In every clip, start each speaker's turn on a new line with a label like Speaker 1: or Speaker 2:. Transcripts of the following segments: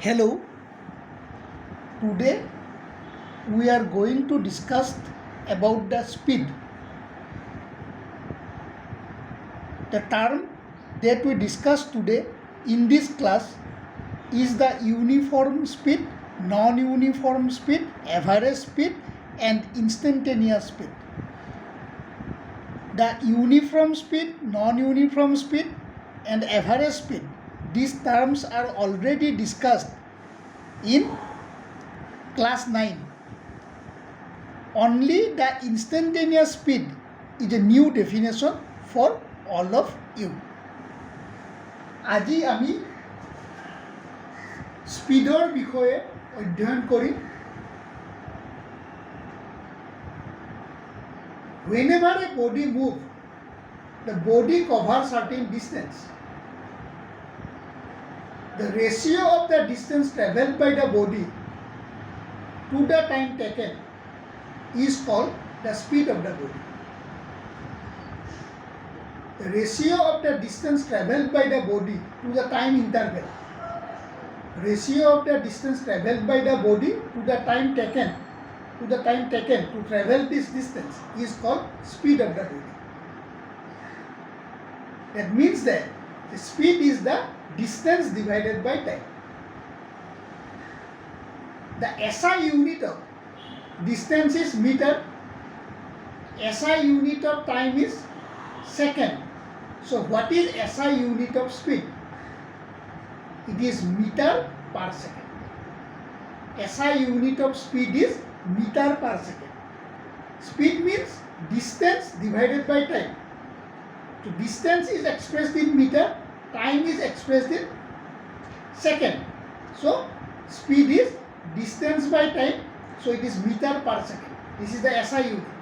Speaker 1: Hello, today we are going to discuss about the speed. The term that we discuss today in this class is the uniform speed, non-uniform speed, average speed and instantaneous speed. The uniform speed, non-uniform speed and average speed, these terms are already discussed in class 9. Only the instantaneous speed is a new definition for all of you. আজি আমি স্পীডৰ বিষয়ে অধ্যয়ন কৰিম। Whenever a body moves, the body covers certain distance. The ratio of the distance traveled by the body to the time taken is called the speed of the body. The ratio of the distance traveled by the body to the time interval. Ratio of the distance traveled by the body to the time taken to travel this distance is called speed of the body. That means that the speed is the distance divided by time. The SI unit of distance is meter. SI unit of time is second. So what is SI unit of speed? It is meter per second. SI unit of speed is meter per second. Speed means distance divided by time. So distance is expressed in meter, time is expressed in second. So speed is distance by time, so it is meter per second. This is the SI unit.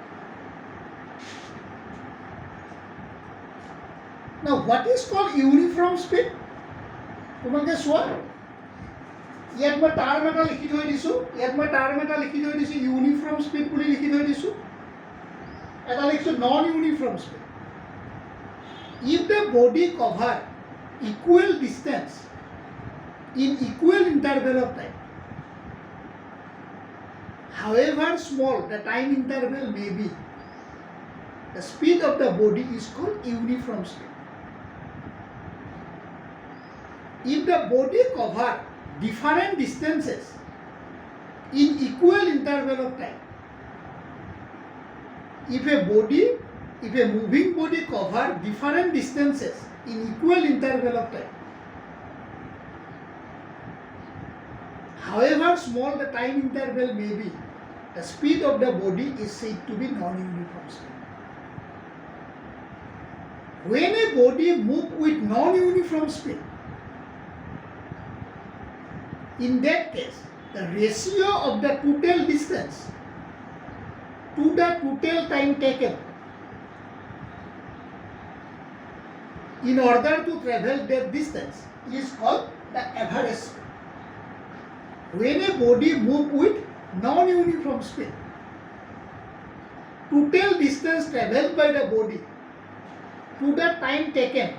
Speaker 1: Now what is called uniform speed? তোমালোকে চোৱা, ইয়াত মই term এটা লিখি থৈ দিছোঁ, uniform speed বুলি লিখি থৈ দিছোঁ, এটা লিখিছোঁ non uniform speed. If the body cover equal distance in equal interval of time, however small the time interval may be, the speed of the body is called uniform speed. If the body cover different distances in equal interval of time, if a moving body cover different distances in equal interval of time, however small the time interval may be, the speed of the body is said to be non-uniform speed. When a body moves with non-uniform speed, in that case, the ratio of the total distance to the total time taken in order to travel that distance is called the average speed. When a body moves with non-uniform speed, total distance traveled by the body to the time taken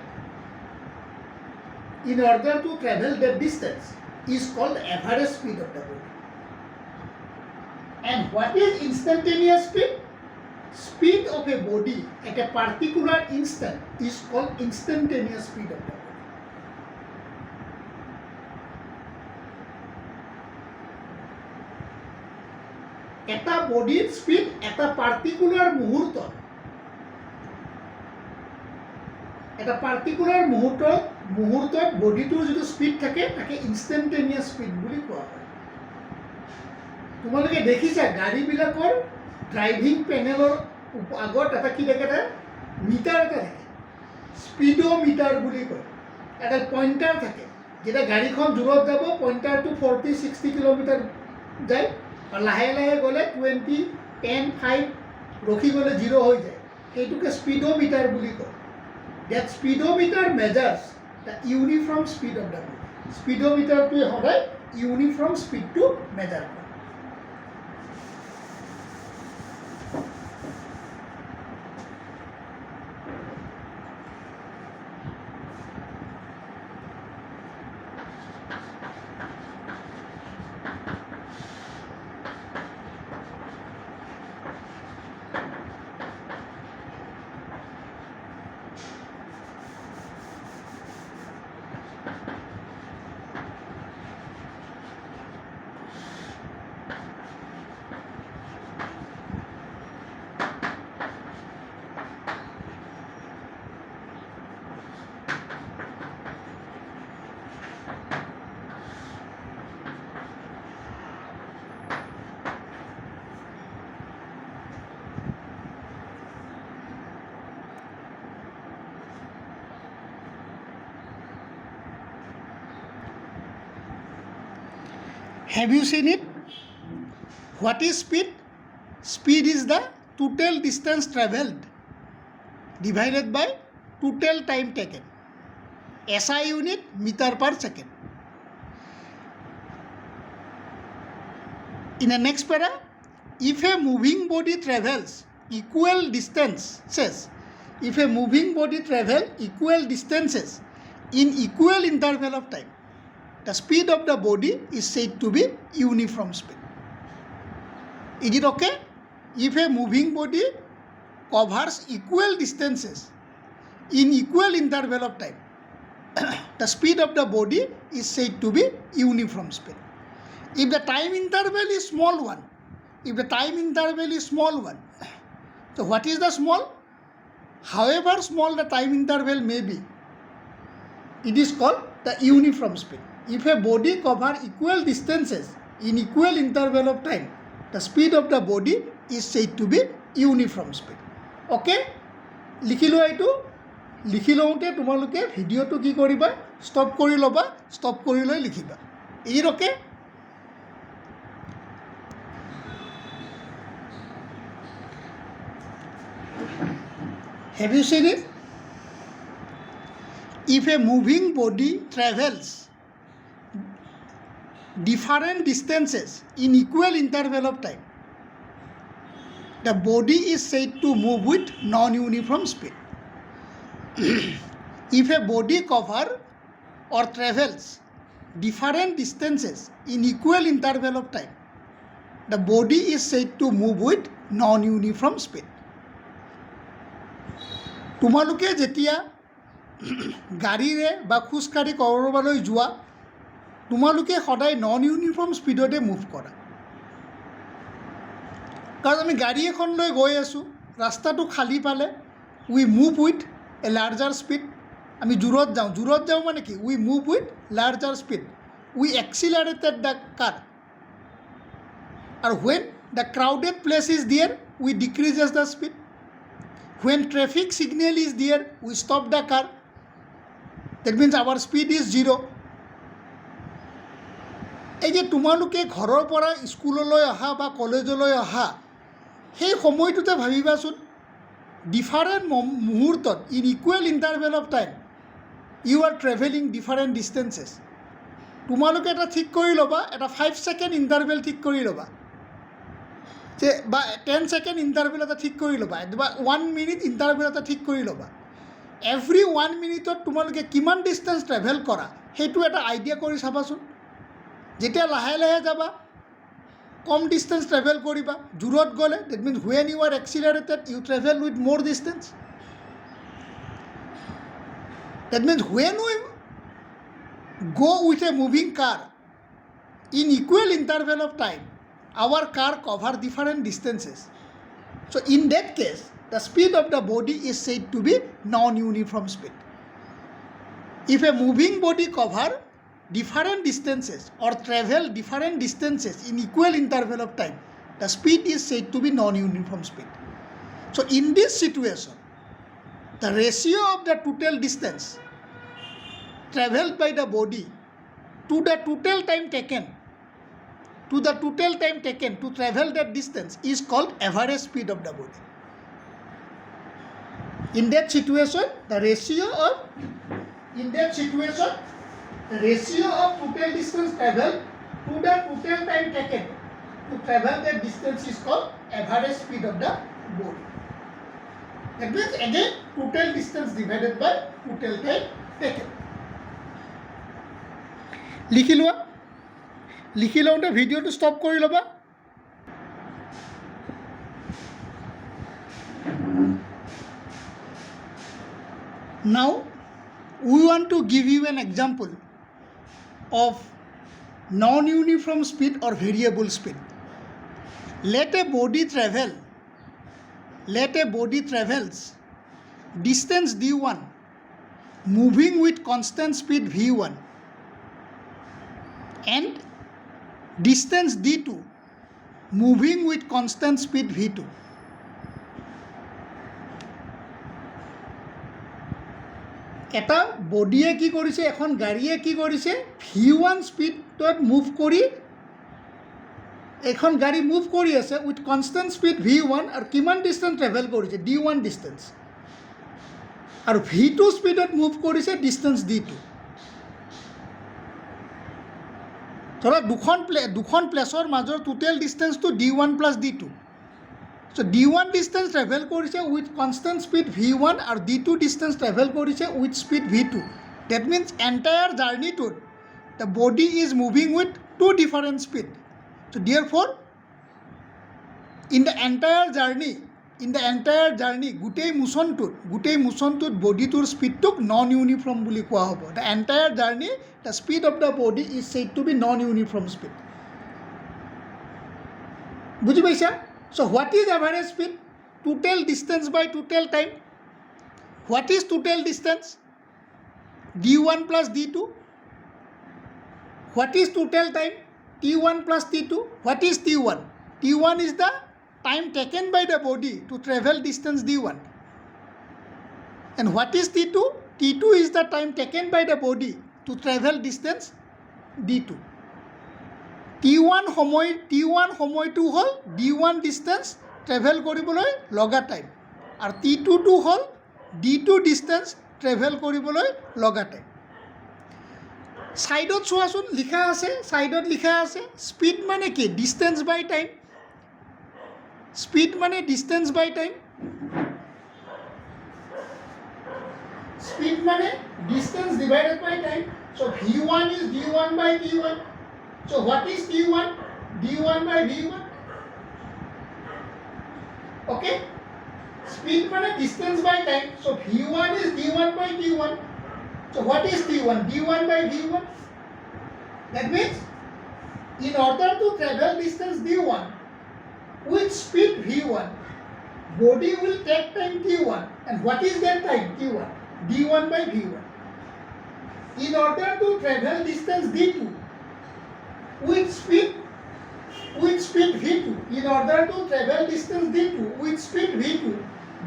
Speaker 1: in order to travel that distance is called the average speed of the body. And what is instantaneous speed? Speed of a body at a particular instant is called instantaneous speed of the body. এটা বডির speed একটা particular মুহূৰ্তত বডিটোৰ যিটো speed থাকে তাকে instantaneous speed বুলি কোৱা হয়। তোমালোকে দেখিছা গাড়ীবিলাকৰ ড্ৰাইভিং পেনেলৰ আগত এটা কি থাকে, মিটাৰ এটা থাকে, স্পীডোমিটাৰ বুলি কয়। এটা পইণ্টাৰ থাকে, যেতিয়া গাড়ীখন দূৰত যাব পইণ্টাৰটো 40-60 কিলোমিটাৰ যায় আৰু লাহে লাহে গ'লে 20, 10, 5 ৰখি গ'লে 0 হৈ যায়, সেইটোকে স্পীডোমিটাৰ বুলি কয়। That speedometer measures the uniform speed of the body. Speedometer to a uniform speed to measure. Have you seen it? What is speed? Speed is the total distance traveled divided by total time taken. SI unit meter per second. In the next para, if a moving body travels equal distances, if a moving body travel equal distances in equal interval of time, the speed of the body is said to be uniform speed. Is it okay? If a moving body covers equal distances in equal interval of time, the speed of the body is said to be uniform speed. If the time interval is small one, so what is the small? However small the time interval may be, it is called the uniform speed. If a body covers equal distances in equal interval of time, the speed of the body is said to be uniform speed. Okay? লিখি লোৱা এইটো লিখি লওঁতে তোমালোকে ভিডিঅ'টো কি কৰিবা stop কৰি ল'বা ষ্টপ কৰি লৈ লিখিবা এই ৰকে Have you seen it? If a moving body travels different distances in equal interval of time, the body is said to move with non-uniform speed. If a body covers or travels different distances in equal interval of time, the body is said to move with non-uniform speed. তোমালোকে যেতিয়া গাড়ীৰে বা খোজকাঢ়ি ক'ৰবালৈ যোৱা তোমালোকে সদায় নন uniform স্পীডতে move কৰা কাৰণ আমি গাড়ী এখন লৈ গৈ আছোঁ ৰাস্তাটো খালী পালে we move with a larger speed আমি জোৰত যাওঁ মানে কি we move with larger speed we accelerated the car আৰু when the crowded place is there we decreases the speed When traffic signal is there, we stop the car. That means our speed is 0. এই যে তোমালোকে ঘৰৰ পৰা স্কুললৈ অহা বা কলেজলৈ অহা সেই সময়টোতে ভাবিবাচোন ডিফাৰেণ্ট মুহূৰ্তত in equal interval of time you are travelling different distances তোমালোকে এটা ঠিক কৰি ল'বা এটা 5 ছেকেণ্ড ইণ্টাৰভেল ঠিক কৰি ল'বা যে বা 10 ছেকেণ্ড ইণ্টাৰভেল এটা ঠিক কৰি ল'বা বা 1 মিনিট ইণ্টাৰভেল এটা ঠিক কৰি ল'বা এভৰি 1 মিনিটত তোমালোকে কিমান ডিষ্টেঞ্চ ট্ৰেভেল কৰা সেইটো এটা আইডিয়া কৰি চাবাচোন যেতিয়া লাহে লাহে যাবা কম ডিষ্টেঞ্চ ট্ৰেভেল কৰিবা জোৰত গ'লে that means when you are accelerated you travel with more distance that means when we go with a moving car in equal interval of time our car cover different distances so in that case the speed of the body is said to be non-uniform speed if a moving body cover different distances or travel different distances in equal interval of time the speed is said to be non-uniform speed so in this situation the ratio of the total distance traveled by the body to the total time taken to travel that distance is called average speed of the body. In that situation, the ratio of total distance traveled to the total time taken to travel that distance is called average speed of the body. That means again total distance divided by total time taken. লিখি লোৱা লিখি লওঁতে ভিডিঅ'টো stop কৰি ল'বা Now we want to give you an example of non-uniform speed or variable speed. Let a body travels distance d1 moving with constant speed v1 and distance d2 moving with constant speed v2 এটা বডিয়ে কি কৰিছে এখন গাড়ীয়ে কি কৰিছে v1 স্পীডত move কৰি এখন গাড়ী মুভ কৰি আছে উইথ কনষ্টেণ্ট স্পীড v1 আৰু কিমান ডিষ্টেঞ্চ ট্ৰেভেল কৰিছে d1 ডিষ্টেঞ্চ আৰু v2 স্পীডত মুভ কৰিছে ডিষ্টেঞ্চ d2 ধৰা দুখন প্লেছৰ মাজৰ টোটেল ডিষ্টেঞ্চটো d1 plus d2 so' d1 distance travel কৰিছে উইথ কনষ্টেণ্ট স্পীড v1 আৰু d2 ডিষ্টেঞ্চ ট্ৰেভেল কৰিছে with speed v2 that means entire জাৰ্ণিটোত the body is moving with two different speed so' therefore in the entire journey গোটেই মোচনটোত বডিটোৰ স্পীডটোক নন uniform বুলি কোৱা হ'ব the entire journey the speed of the body is said to be non uniform speed বুজি পাইছা so' what is average speed total distance by total time what is total distance d1 plus d2 what is total time t1 plus t2 what is t1 t1 is the time taken by the body to travel distance d1 and what is t2 t2 is the time taken by the body to travel distance d2 t1 সময়টো হল d1 distance travel কৰিবলৈ লগা time আৰু t2 টো হল d2 distance travel কৰিবলৈ লগা time সাইডত চোৱাচোন সাইডত লিখা আছে স্পীড মানে কি ডিষ্টেঞ্চ বাই টাইম স্পীড মানে ডিষ্টেঞ্চ বাই টাইম স্পীড মানে ডিষ্টেঞ্চ ডিভাইডেড বাই টাইম চ' v1 is d1 by t1 so what is t1 d1 by v1 okay speed মানে distance by time so v1 is d1 by t1 so what is t1 d1 by v1 that means in order to travel distance d1 with speed v1 body will take time t1 and what is that time t1 d1 by v1 in order to travel distance d2 with speed v2 in order to travel distance d2 with speed v2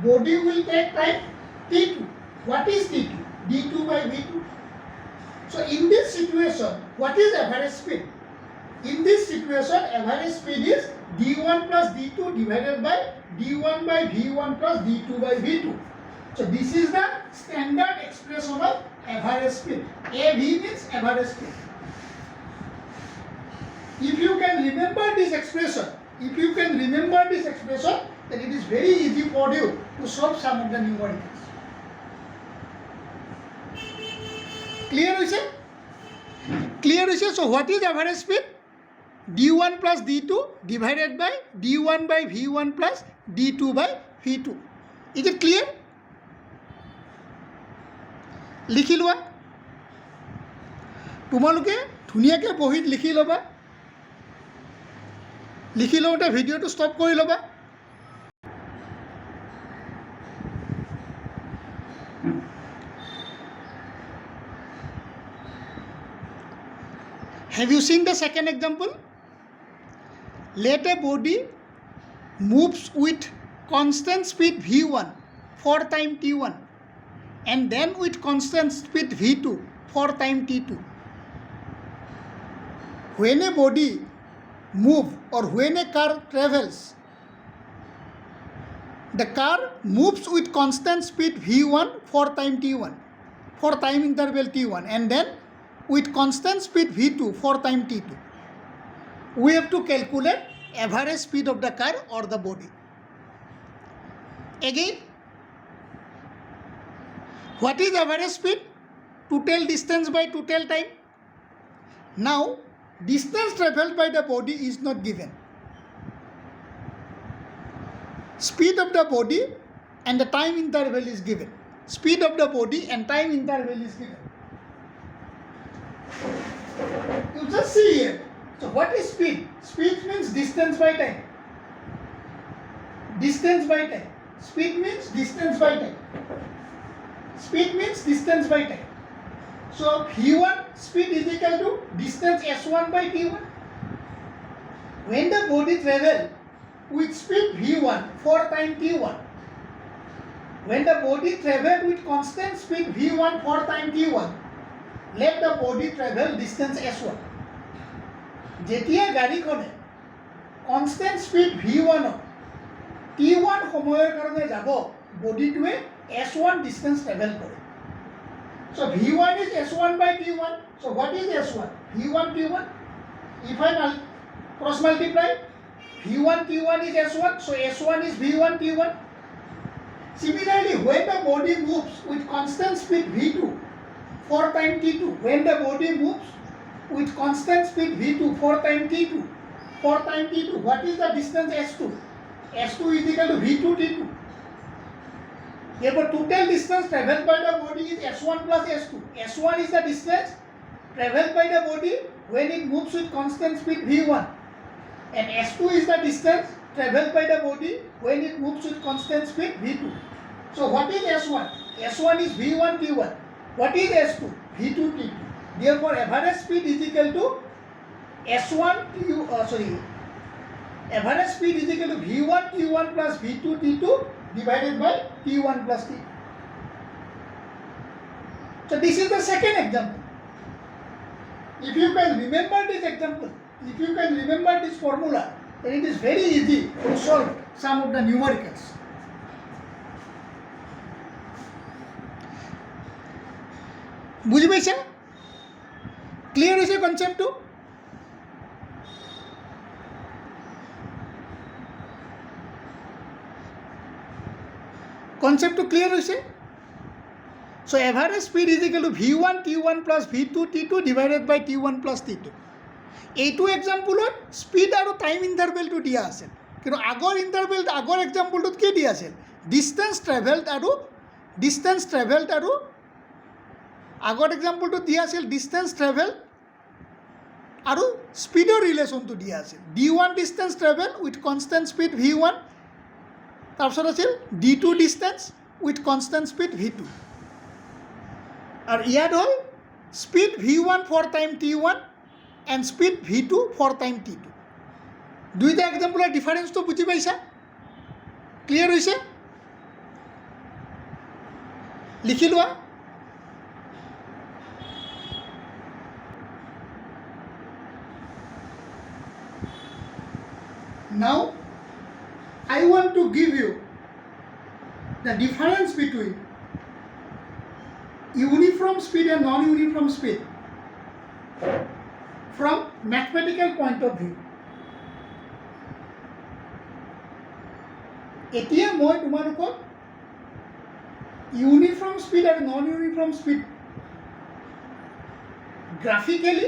Speaker 1: body will take time t2 what is t2 d2 by v2 so in this situation what is average speed in this situation average speed is d1 plus d2 divided by d1 by v1 plus d2 by v2 so this is the standard expression of average speed av means average speed if you can remember this expression then it is very easy for you to solve some of the numericals clear hoise so what is average speed d1 plus d2 divided by d1 by v1 plus d2 by v2 is it clear লিখি লোৱা তোমালোকে ধুনীয়াকৈ বহীত লিখি ল'বা লিখি লওঁতে ভিডিঅ'টো ষ্টপ কৰি ল'বা Have you seen the second example? Let a body moves with constant speed v1 for time t1 and then with constant speed v2 for time t2. When a body moves or when a car travels, the car moves with constant speed v1 for time t1 for time interval t1 and then with constant speed v2 for time t2 we have to calculate average speed of the car or the body again what is average speed total distance by total time now distance traveled by the body is not given speed of the body and the time interval is given speed of the body and time interval is given you just see here so what is speed speed means distance by time speed means distance by time so v1 speed is equal to distance s1 by t1 when the body travel with speed v1 for time t1 when the body travel with constant speed v1 for time t1 let the body travel distance s1 যেতিয়া গাড়ীখনে constant speed V1 T1 সময়ৰ কাৰণে যাব বডিটোৱে S1 distance travel কৰে। So V1 is S1 by T1. So what is S1? V1 T1. If I cross multiply, V1 T1 is S1. So S1 is V1 T1. Similarly, when the body moves with constant speed V2 for time T2, when the body moves with constant speed V2 for time T2, what is the distance S2? S2 is equal to V2 T2. Therefore, total distance travelled by the body is S1 plus S2. S1 is the distance travelled by the body when it moves with constant speed V1. And S2 is the distance travelled by the body when it moves with constant speed V2. So what is S1? S1 is V1 T1. What is S2? V2 T2. Therefore, average speed is equal to average speed is equal to V1 T1 plus V2 T2 divided by T1 plus T2. So this is the second example. If you can remember this example, if you can remember this formula, then it is very easy to solve some of the numericals. বুঝি পাইছে? Clear হৈছে কনচেপ্টটো? কনচেপ্টটো clear হৈছে? So average speed is equal to V1 T1 plus V2 T2 divided by T1 plus T2. এইটো এক্সাম্পলত speed আৰু time ইণ্টাৰভেলটো দিয়া আছিল, কিন্তু আগৰ এক্সাম্পলটোত কি দিয়া আছিল? ডিষ্টেঞ্চ ট্ৰেভেলড আৰু আগৰ এক্সাম্পলটোত দিয়া আছিল ডিষ্টেঞ্চ ট্ৰেভেল আৰু স্পীডৰ ৰিলেশ্যনটো দিয়া আছিল। D1 distance travel with constant speed V1, তাৰপিছত আছিল D2 distance with constant speed V2, আৰু ইয়াত হ'ল speed V1 for time T1 and speed V2 for time T2। দুইটা এক্সাম্পলৰ ডিফাৰেঞ্চটো বুজি পাইছা? ক্লিয়াৰ হৈছে? লিখি লোৱা। Now, I want to give you the difference between uniform speed and non-uniform speed from mathematical point of view. এতিয়া মই তোমালোকক uniform speed আৰু নন ইউনিফৰ্ম স্পীড গ্ৰাফিকেলি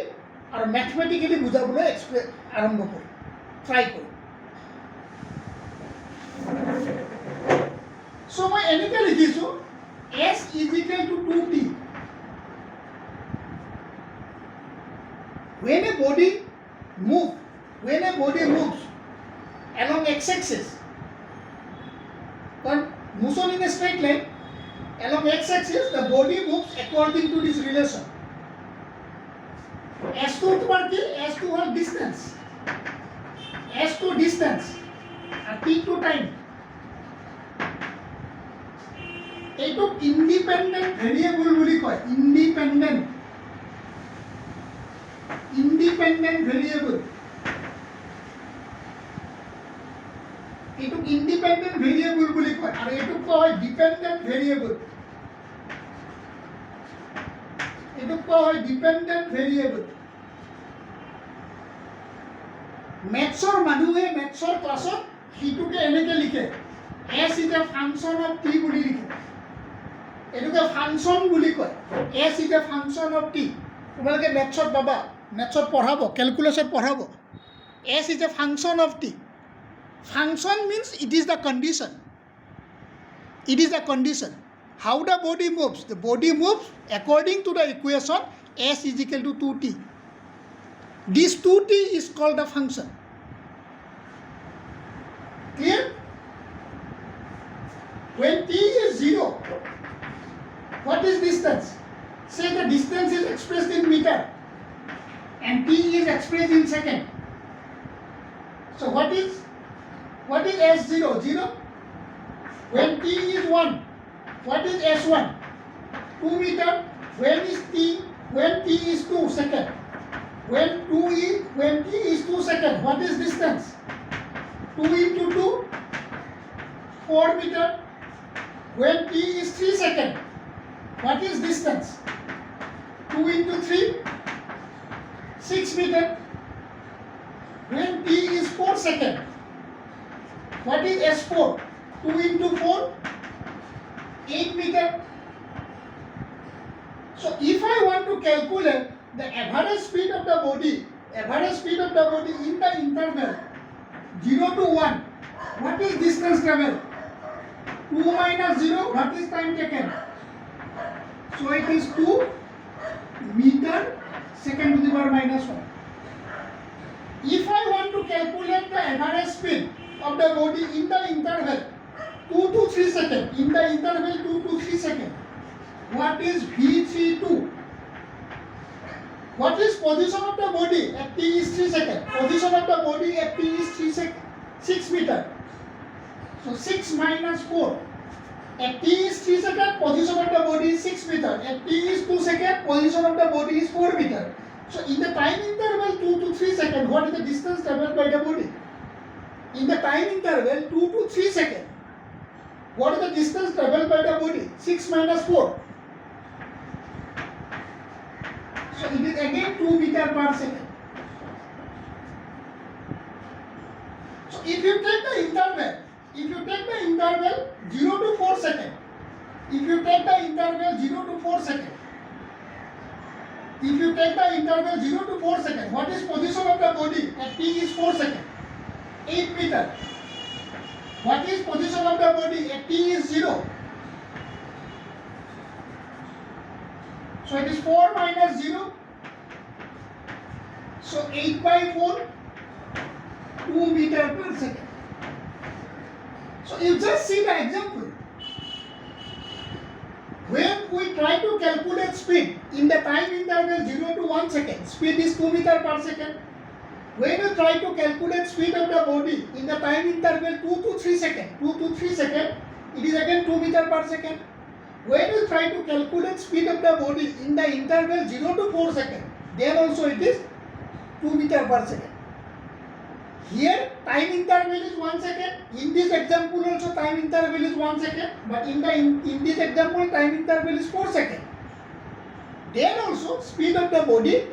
Speaker 1: আৰু মেথমেটিকেলি বুজাবলৈ আৰম্ভ কৰিম, ট্ৰাই কৰিম। So মই এনেকৈ লিখিছোঁ S is equal to 2T. When a body moves along x-axis, motion in a straight line along x-axis, the body moves according to this relation. S2 তোমার কি? S2 হল distance, S2 distance আর T2 time. এইটোক independent variable বুলি কয়। Independent variable, এইটোক independent variable বুলি কয়, আৰু এইটোক কোৱা হয় ডিপেণ্ডেণ্ট ভেৰিয়েবল। মেথছৰ মানুহে মেথছৰ ক্লাছত সিটোকে এনেকৈ লিখে, S is a function of T বুলি লিখে। এটোকে ফাংচন বুলি কয়। S is a function of T. তোমালোকে মেথছত পাবা, মেথছত পঢ়াব, কেলকুলাছত পঢ়াব। S is a function of T. Function means it is the condition. It is the condition. How the body moves? The body moves according to the equation S is equal to 2T. This 2T is called the function. Clear? When T is 0, what is distance? Say the distance is expressed in meter and T is expressed in second. So what is S0? 0. When T is 1, what is S1? 2 meter. When T is 2 second. When T is 2 second, what is distance? 2 into 2, 4 meter. When t is 3 seconds, what is distance? 2 into 3, 6 meter. When t is 4 seconds, what is S4? 2 into 4, 8 meter. So if I want to calculate the average speed of the body in the interval 0 to 1, what is distance traveled? 2 minus 0, what is time taken? So it is 2 meter second to the power minus 1. If I want to calculate the average speed of the body in the interval 2 to 3 seconds, what is V32? What is position of the body at t is 3 seconds? Position of the body at t is 6 meter. So 6 minus 4. At t is 3 seconds, position of the body is 6 meter. At t is 2 seconds, position of the body is 4 meter. So in the time interval 2 to 3 seconds, what is the distance traveled by the body? In the time interval 2 to 3 seconds, what is the distance traveled by the body? 6 minus 4. So it is again 2 meter per second. So if you take the interval 0 to 4 seconds, what is position of the body at t is 4 seconds? 8 meter. What is position of the body at t is 0? So it is 4 minus 0. So 8 by 4, 2 meter per second. So you just see the example. When we try to calculate speed in the time interval 0 to 1 second, speed is 2 meter per second. When you try to calculate speed of the body in the time interval 2 to 3 seconds, it is again 2 meter per second. When you try to calculate speed of the body in the interval 0 to 4 seconds, then also it is 2 meter per second. Here time interval is 1 second. In this example also time interval is 1 second. But in this example time interval is 4 seconds. Then also speed of the body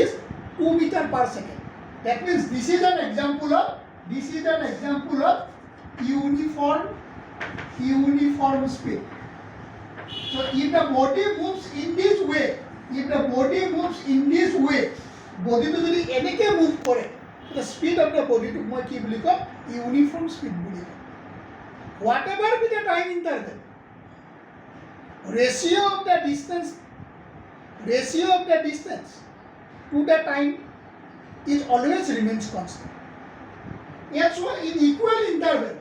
Speaker 1: is 2 meter per second. That means this is an example of uniform speed. So if the body moves in this way, body to যদি এনেকে move কৰে, the speed of the body to মই কি বুলি কম, uniform speed bully com. Whatever be the time interval, ratio of the distance to the time is always remains constant. That's why in equal interval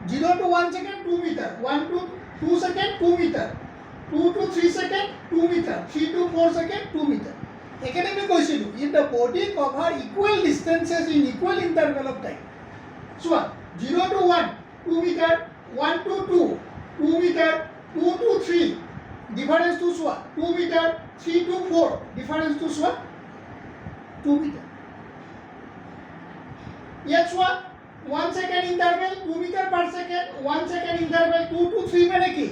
Speaker 1: 0 to 1 second 2 meter, 1 to 2 second 2 meter, 2 to 3 second 2 meter, 3 to 4 second 2 meter. Again I কৈছিলো, if the body cover equal distances in equal interval of time, so 0 to 1 2 meter, 1 to 2 2 meter, 2 to 3 difference to 2 meter, 3 to 4 difference to 2 meter. Yes, 1 second interval 2 meter per second, 1 second interval 2 to 3 মানে কি?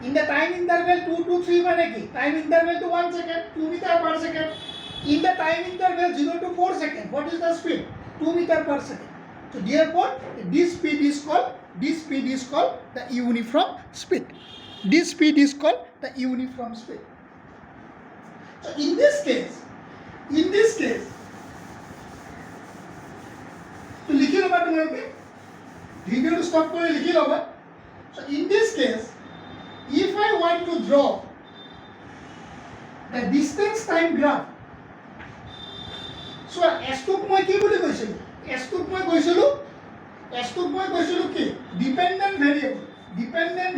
Speaker 1: In the time interval 2 to 3 মানে কি? Time interval to 1 second 2 meter per second. In the time interval 0 to 4 second, what is the speed? 2 meter per second. So therefore this speed is called the uniform speed. This speed is called the uniform speed. So in this case to লিখি লবা তোমালোকে ভিডিওটো stop কৰি লিখি লবা. So in this case, if I want to draw the distance time graph, so S টোক মই কি বুলি কৈছিলো? S টোক মই কৈছিলো কি? Dependent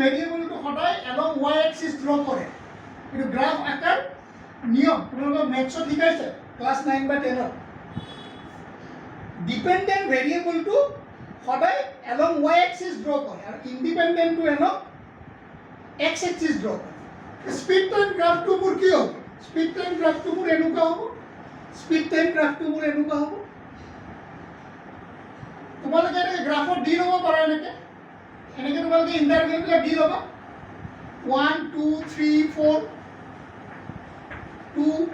Speaker 1: variable to সদায় along y axis draw কৰে. কিন্তু গ্ৰাফ আকাৰ নিয়ম তোমালোকক মেথছত শিকাইছে ক্লাস 9 বা 10 ত. Dependent variable to সদায় along y axis draw কৰে আৰু independent to along x axis draw কৰে. স্পীড টাইম গ্ৰাফটো মোৰ কি হ'ব? স্পীড টাইম গ্ৰাফটো মোৰ এনেকুৱা হ'ব. স্পীড টাইম গ্ৰাফটো মোৰ এনেকুৱা হ'ব তোমালোকে এনেকৈ গ্ৰাফত দি ল'ব পাৰা এনেকৈ তোমালোকে ইণ্টাৰভেলবিলাক দি ল'বা 1 2 3 4 2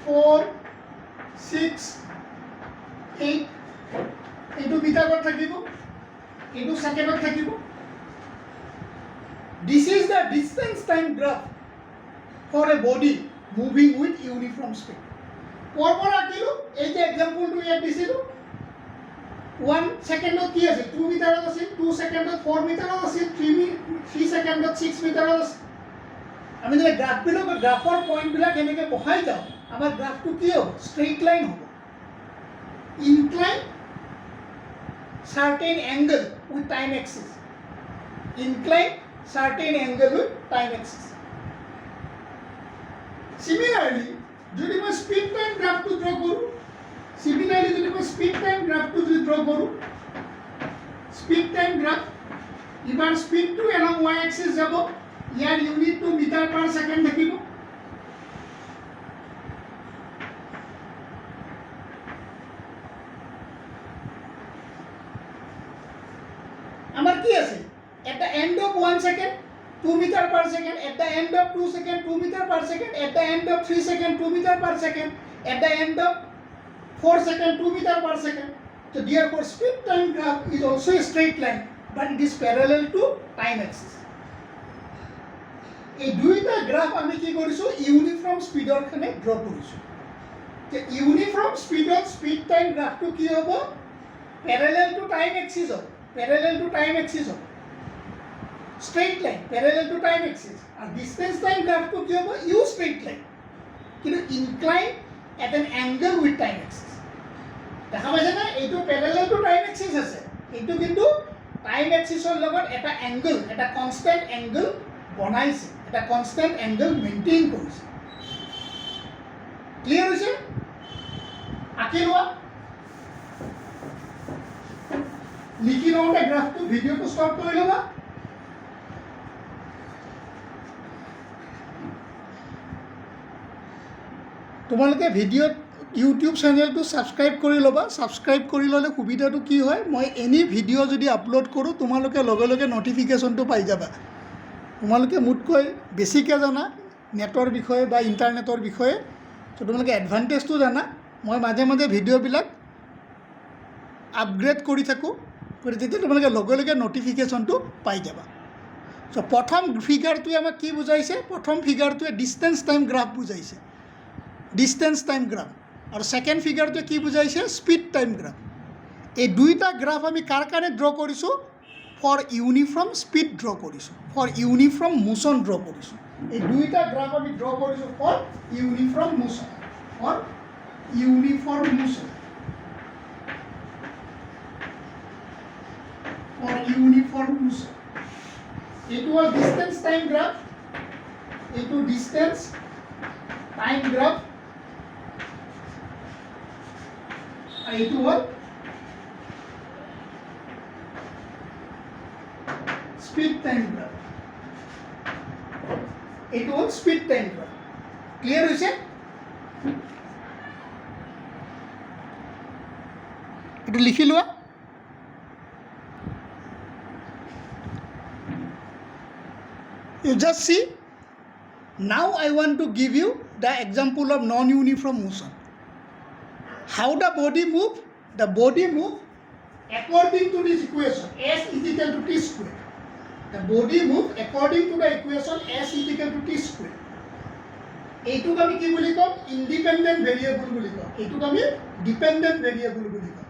Speaker 1: 4 6 8 এইটো মিটাৰত থাকিব এইটো ছেকেণ্ডত থাকিব This is the distance time graph for a body moving with uniform speed. পৰপৰ আঁকিলোঁ এই যে এক্সাম্পলটো ইয়াত দিছিলোঁ 1 ছেকেণ্ডত কি আছিল 2 মিটাৰত আছিল 2 ছেকেণ্ডত 4 মিটাৰত আছিল 3 ছেকেণ্ডত 6 মিটাৰত আছিল আমি যদি গ্ৰাফৰ পইণ্টবিলাক এনেকৈ বহাই যাওঁ আমাৰ গ্ৰাফটো কি হ'ব ষ্ট্ৰেইট লাইন হ'ব incline certain angle with time axis incline certain angle with time axis similarly যদি মই speed time graph to draw কৰো speed time graph এবাৰ speed to along y axis যাব ইয়াৰ unit two meter per second থাকিব আমার কি আছে at the end of 1 second 2 meter per second at the end of 2 second 2 meter per second at the end of 3 second 2 meter per second at the end of 4 second 2 meter per second so therefore speed time graph is also a straight line but it is parallel to time axis এই দুইটা graph আমি কি কৰিছো uniform স্পিডৰ খানে draw কৰিছো যে uniform স্পিডত speed time গ্ৰাফটো কি হ'ব parallel to time axis হ'ব straight line parallel to time axis and distance time graph to ki hobo u straight line kintu incline at an angle with time axis dekha paise na eto parallel to time axis ase eto kintu time axis or logot eta angle eta constant angle banaise eta constant angle maintain korise clear hoise akilwa লিখি লওঁতে গ্ৰাফটো ভিডিঅ'টো stop কৰি ল'বা তোমালোকে ভিডিঅ'ত YouTube চেনেলটো subscribe কৰি ল'বা ছাবস্ক্ৰাইব কৰি ল'লে সুবিধাটো কি হয় মই এনি ভিডিঅ' যদি আপলোড কৰোঁ তোমালোকে লগে লগে নটিফিকেশ্যনটো পাই যাবা তোমালোকে মোতকৈ বেছিকৈ জানা নেটৰ বিষয়ে বা ইণ্টাৰনেটৰ বিষয়ে তো তোমালোকে এডভান্টেজটো জানা মই মাজে মাজে ভিডিঅ'বিলাক আপগ্ৰেড কৰি থাকোঁ তেতিয়া তোমালোকে লগে লগে নটিফিকেশ্যনটো পাই যাবা চ' প্ৰথম ফিগাৰটোৱে আমাক কি বুজাইছে প্ৰথম ফিগাৰটোৱে ডিষ্টেঞ্চ টাইম গ্ৰাফ বুজাইছে ডিষ্টেঞ্চ টাইম গ্ৰাফ আৰু ছেকেণ্ড ফিগাৰটোৱে কি বুজাইছে স্পীড টাইম গ্ৰাফ এই দুইটা গ্ৰাফ আমি কাৰ কাৰণে ড্ৰ কৰিছোঁ ফৰ ইউনিফৰ্ম স্পীড ড্ৰ কৰিছোঁ ফৰ ইউনিফৰ্ম মোশ্যন ড্ৰ কৰিছোঁ এই দুইটা গ্ৰাফ আমি ড্ৰ কৰিছোঁ for uniform motion or uniform motion. It was distance time graph. It was distance time graph. It was speed time graph. It was speed time graph. Clear is it? It will likhi loa. You just see, now I want to give you the example of non-uniform motion. How the body move? The body move according to this equation, S is equal to T square. The body move according to the equation S is equal to T square. এইটোক আমি কি বুলি কম independent variable বুলি কম এইটোক আমি dependent variable বুলি কম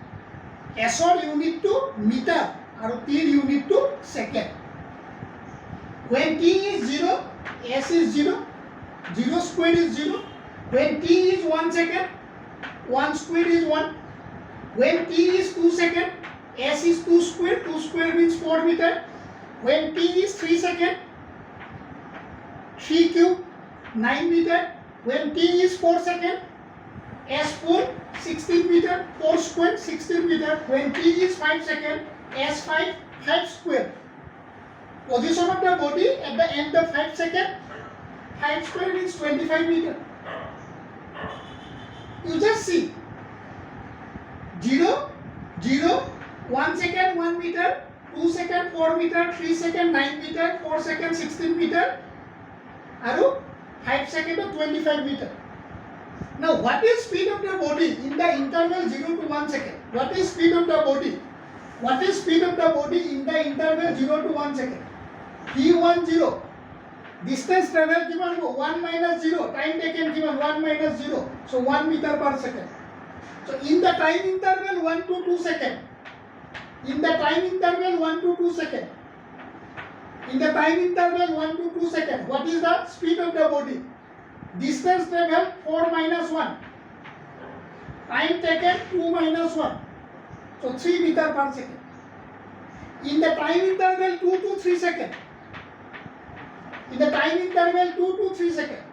Speaker 1: এছৰ ইউনিটটো metre আৰু টিৰ ইউনিটটো second When t is 0, s is 0, 0 square is 0. When t is 1 second, 1 square is 1. When t is 2 second, s is 2 square, 2 square means 4 meter. When t is 3 second, 3 cube, 9 meter. When t is 4 second, s4, 16 meter, 4 square, 16 meter. When t is 5 second, s5, 5 square. Position of the body at the end of 5 seconds, 5 square means 25 meter. You just see 0, 0, 1 second 1 meter, 2 second 4 meter, 3 second 9 meter, 4 second 16 meter, and 5 second 25 meter. Now what is speed of the body in the interval 0 to 1 second? What is speed of the body? What is speed of the body in the interval 0 to 1 second? V10. Distance travel given 1 minus 0. Time taken given 1 minus 0. So 1 meter per second. So in the time interval 1 to 2 second. In the time interval 1 to 2 second. In the time interval 1 to 2 second. What is the speed of the body? Distance travel 4 minus 1. Time taken 2 minus 1. So 3 meter per second. In the time interval 2 to 3 second. In the time interval 2 to 3 second.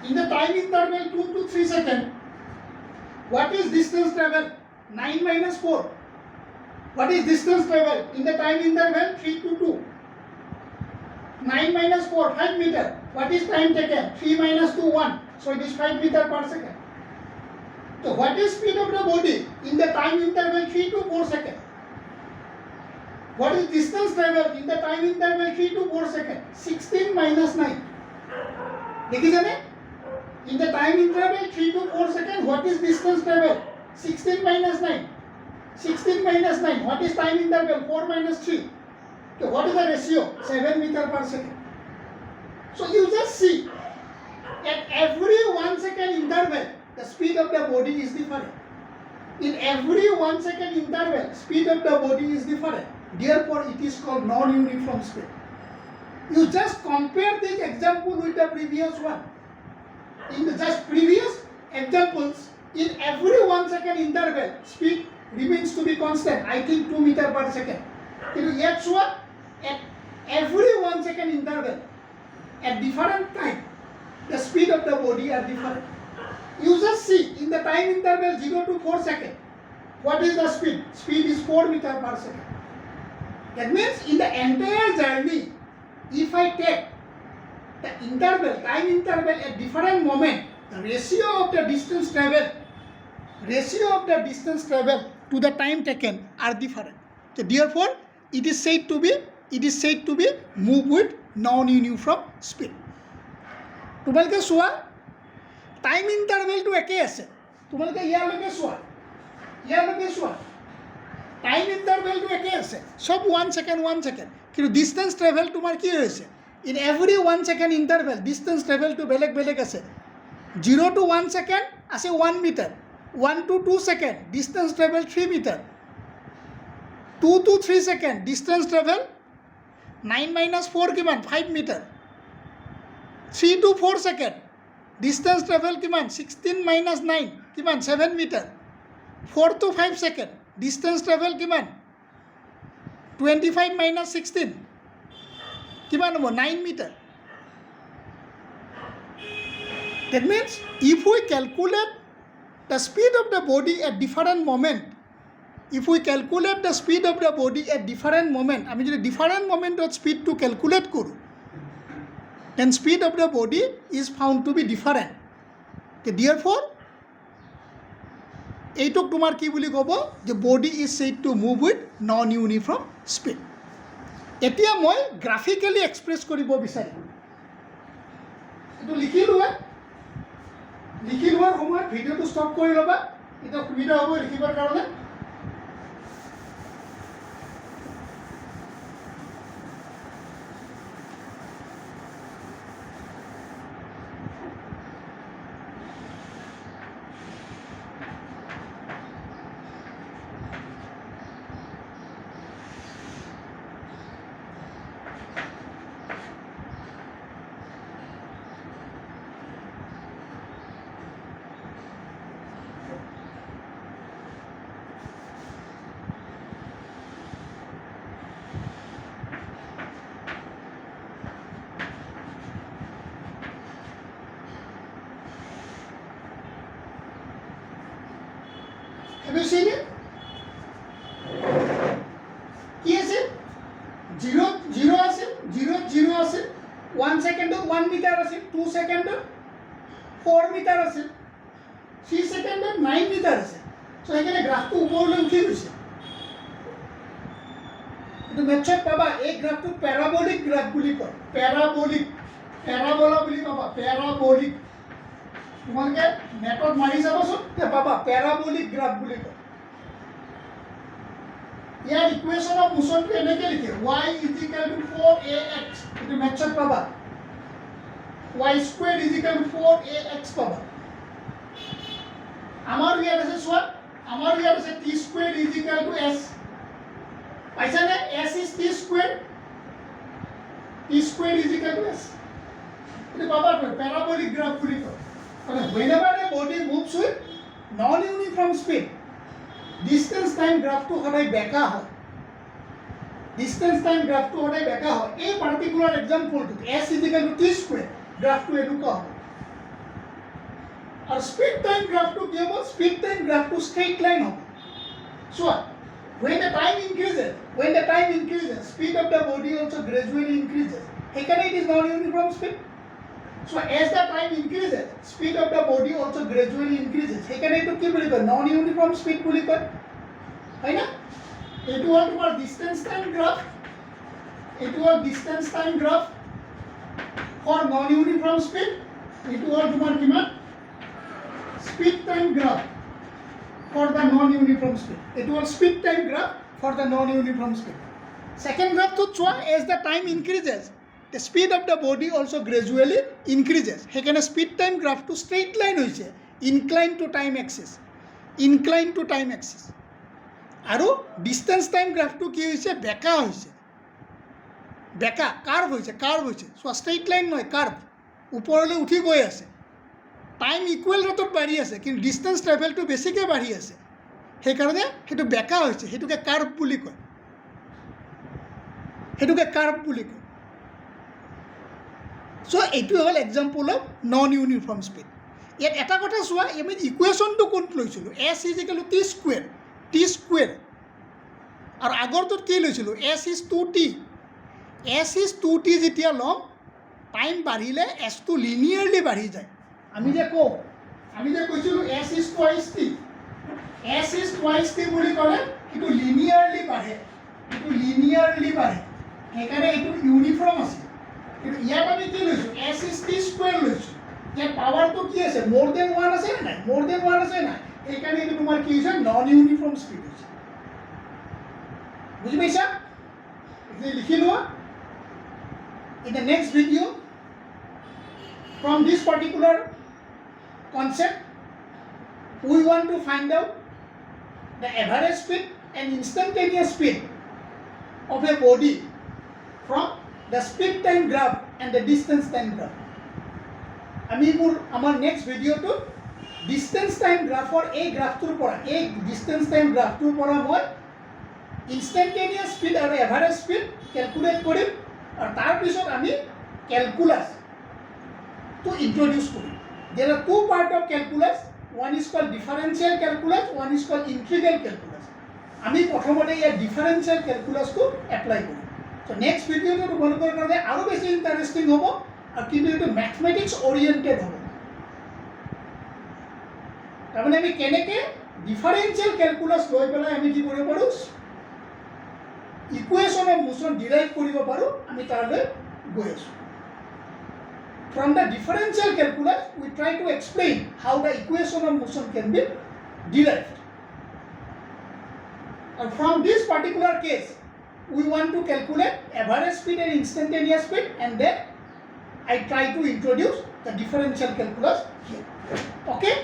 Speaker 1: In the time interval 2 to 3 second. What is distance travel? 9 minus 4. What is distance travel? In the time interval 3 to 2. 9 minus 4, 5 meter. What is time taken? 3 minus 2, 1. So it is 5 meter per second. So what is speed of the body in the time interval 3 to 4 second? What is distance travel in the time interval 3 to 4 second? 16 minus 9. Dekhijane? In the time interval 3 to 4 second, what is distance travel? 16 minus 9. 16 minus 9. What is time interval? 4 minus 3. So what is the ratio? 7 meter per second. So you just see, at every 1 second interval, the speed of the body is different. In every 1 second interval, speed of the body is different. Therefore, it is called non-uniform speed. You just compare this example with the previous one. In the just previous examples, in every 1 second interval, speed remains to be constant. I think 2 meter per second. Yet, at every 1 second interval, at different time, the speed of the body are different. You just see in the time interval 0 to 4 second, what is the speed? Speed is 4 meter per second. That means in the entire journey, if I take the interval, time interval at different moment, the ratio of the distance travel to the time taken are different. So therefore, it is said to be move with non-uniform speed. তোমালোকে চোৱা time ইণ্টাৰভেলটো একেই আছে তোমালোকে ইয়ালৈকে চোৱা time ইণ্টাৰভেলটো একেই আছে সব 1 সেকেন্ড কিন্তু ডিষ্টেঞ্চ ট্ৰেভেল তোমাৰ কি হৈছে in every 1 second interval distance ট্ৰেভেলটো বেলেগ আছে 0 to 1 সেকেন্ড আছে 1 meter 1 to 2 second distance travel 3 meter 2 to 3 second distance travel 9 minus 4 কিমান 5 meter 3 to 4 second distance travel kiman 16 minus 9 kiman 7 meter 4 to 5 second distance travel kiman 25 minus 16 kiman hobo 9 meter. That means if we calculate the speed of the body at different moment, আমি যদি different moment of speed to calculate কৰো, then speed of the body is found to be different. Therefore, এইটোক তোমাৰ কি বুলি ক'ব যে body is said to move with non-uniform speed. এতিয়া মই গ্ৰাফিক্যালি এক্সপ্ৰেছ কৰিব বিচাৰিম এইটো লিখি লোৱাৰ সময়ত ভিডিঅ'টো ষ্টপ কৰি ল'বা এটা সুবিধা হ'ব লিখিবৰ কাৰণে Have you seen it? কি আছে 0 আছে 0 আছে 1 সেকেন্ডত 1 মিটাৰ আছে 2 সেকেন্ডত 4 মিটাৰ আছে 3 ছেকেণ্ডত 9 মিটাৰ আছে। চ' সেইকাৰণে গ্ৰাফটো ওপৰলৈ উঠি গৈছে। এইটো মেথছত পাবা, এই গ্ৰাফটোক পেৰাবলিক গ্ৰাফ বুলি কয়। পেৰাবলা বুলি পাবা, পেৰাবলিক। তোমালোকে নেটত মাৰি চাবাচোন, পাবা পেৰাবলিক গ্ৰাফ বুলি কয়। ইয়াৰ ইকুৱেশ্যন অফ মোশ্যনটো এনেকৈ লিখে, y = 4ax। এইটো মেথছত পাবা, y² = 4ax পাবা। আমাৰ ইয়াত আছে চোৱা, আমাৰ ইয়াত আছে t² = s। পাইছানে? s is t², t² = s। এইটো পাবা পেৰাবলিক গ্ৰাফ বুলি কয়। মানে whenever a body moves with non-uniform speed, distance time গ্ৰাফটো সদায় বেকা হয়। ডিষ্টেঞ্চ টাইম গ্ৰাফটো সদায় বেকা হয়। এই পাৰ্টিকুলাৰ এক্সাম্পলটোত s = t² গ্ৰাফটো এনেকুৱা হ'ব। আৰু স্পীড টাইম গ্ৰাফটো কি হ'ব? স্পীড টাইম গ্ৰাফটো ষ্ট্ৰেইট লাইন হ'ব। চোৱা, when the time increases, speed of the body also gradually increases. সেইকাৰণে it is non-uniform speed. So as the time increases, speed of the body also gradually increases. সেইকাৰণে এইটো কি বুলি কয়? non-uniform speed বুলি কয়, হয় না? এইটো হ'ল তোমাৰ ডিষ্টেঞ্চ টাইম গ্ৰাফ, এইটো হ'ল distance time graph for non uniform speed. এইটো হ'ল তোমাৰ কিমান? Speed time graph for the non uniform speed. এইটো হ'ল speed time graph for the non uniform speed. Second গ্ৰাফটোত চোৱা, as the time increases the speed of the body also gradually increases. সেইকাৰণে speed time গ্ৰাফটো straight line হৈছে, incline to time axis, আৰু distance time গ্ৰাফটো কি হৈছে? বেকা হৈছে, বেকা কাৰ্ভ হৈছে। চোৱা, ষ্ট্ৰেইট লাইন নহয়, কাৰ্ভ, ওপৰলৈ উঠি গৈ আছে। টাইম ইকুৱেল ৰেটত বাঢ়ি আছে, কিন্তু ডিষ্টেঞ্চ ট্ৰেভেলটো বেছিকৈ বাঢ়ি আছে। সেইকাৰণে সেইটো বেকা হৈছে, সেইটোকে কাৰ্ভ বুলি কয়, চ' এইটো হ'ল example of non uniform speed. ইয়াত এটা কথা চোৱা, আমি ইকুৱেশ্যনটো কোনটো লৈছিলোঁ? s = t², আৰু আগৰটোত কি লৈছিলোঁ? s is 2t। s is 2t যেতিয়া ল'ম, টাইম বাঢ়িলে এছটো লিনিয়াৰলি বাঢ়ি যায়। আমি যে কৈছিলোঁ s is twice t, বুলি ক'লে সেইটো লিনিয়াৰলি বাঢ়ে, সেইকাৰণে এইটো ইউনিফৰ্ম আছে। কিন্তু ইয়াত আমি কি লৈছোঁ? s is t² লৈছোঁ। ইয়াত পাৱাৰটো কি আছে? মোৰ দেন 1 আছে নাই? সেইকাৰণে এইটো তোমাৰ কি হৈছে? নন ইউনিফৰ্ম স্পীড হৈছে। বুজি পাইছা? এতিয়া লিখি লোৱা। In the next video, from this particular concept, we want to find out the average speed and instantaneous speed of a body from the speed time graph and the distance time graph. আমি আমাৰ next ভিডিঅ'টো distance time গ্ৰাফৰ এই distance time গ্ৰাফটোৰ পৰা মই instantaneous speed আৰু average speed calculate কৰিম, আৰু তাৰপিছত আমি কেলকুলাছটো ইন্ট্ৰডিউচ কৰিম। There are two parts of calculus. One is called differential calculus, one is called integral calculus. আমি প্ৰথমতে ইয়াৰ ডিফাৰেঞ্চিয়েল কেলকুলাছটো এপ্লাই কৰিম। চ' নেক্সট ভিডিঅ'টো তোমালোকৰ কাৰণে আৰু বেছি ইণ্টাৰেষ্টিং হ'ব, আৰু কিন্তু এইটো মেথমেটিক্স অৰিয়েণ্টেড হ'ব। তাৰমানে আমি কেনেকৈ ডিফাৰেঞ্চিয়েল কেলকুলাছ লৈ পেলাই আমি কি কৰিব পাৰোঁ? ইকুৱেশ্যন অফ মোশ্যন ডিৰাইভ কৰিব পাৰোঁ, আমি তালৈ গৈ আছোঁ। From the differential calculus, we try to explain how the equation of motion can be derived. And from this particular case, we want to calculate average speed and instantaneous speed, and then I try to introduce the differential calculus here. Okay?